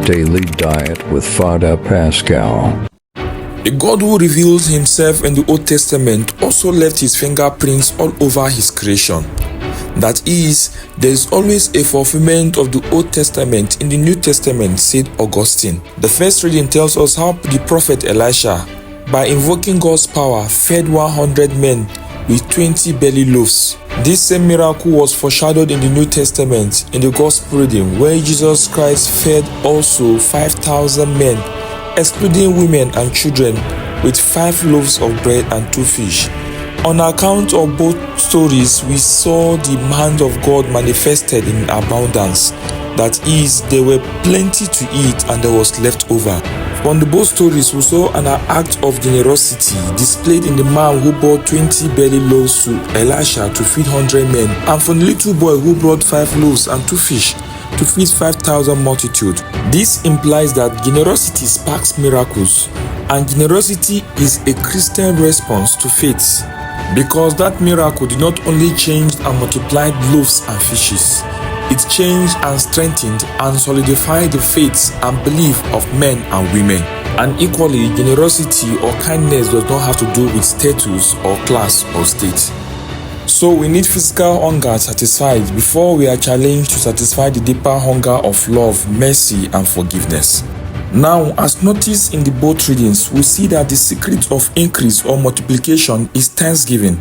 Daily Diet with Father Pascal. The God who reveals himself in the Old Testament also left his fingerprints all over his creation. That is, there is always a fulfillment of the Old Testament in the New Testament, said Augustine. The first reading tells us how the prophet Elisha, by invoking God's power, fed 100 men with 20 belly loaves. This same miracle was foreshadowed in the New Testament in the Gospel reading, where Jesus Christ fed also 5,000 men, excluding women and children, with 5 loaves of bread and 2 fish. On account of both stories, we saw the hand of God manifested in abundance. That is, there were plenty to eat and there was left over. From the both stories, we saw an act of generosity displayed in the man who brought 20 belly loaves to Elisha to feed 100 men, and from the little boy who brought 5 loaves and 2 fish to feed 5,000 multitude. This implies that generosity sparks miracles, and generosity is a Christian response to faith, because that miracle did not only change and multiplied loaves and fishes, it changed and strengthened and solidified the faith and belief of men and women. And equally, generosity or kindness does not have to do with status or class or state. So we need physical hunger satisfied before we are challenged to satisfy the deeper hunger of love, mercy, and forgiveness. Now, as noticed in the both readings, we see that the secret of increase or multiplication is thanksgiving.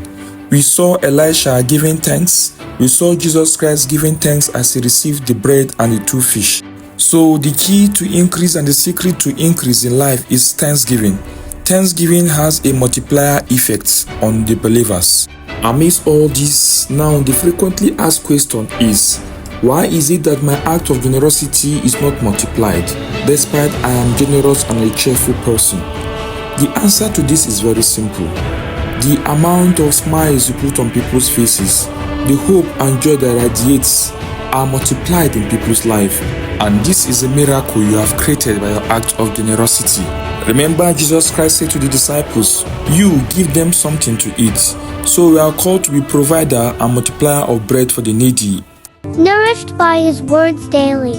We saw Elisha giving thanks. We saw Jesus Christ giving thanks as he received the bread and the 2 fish. So the key to increase and the secret to increase in life is thanksgiving. Thanksgiving has a multiplier effect on the believers. Amidst all this, now the frequently asked question is, why is it that my act of generosity is not multiplied, despite I am generous and a cheerful person? The answer to this is very simple. The amount of smiles you put on people's faces, the hope and joy that radiates, are multiplied in people's life. And this is a miracle you have created by your act of generosity. Remember, Jesus Christ said to the disciples, "You give them something to eat." So we are called to be provider and multiplier of bread for the needy. Nourished by His words daily.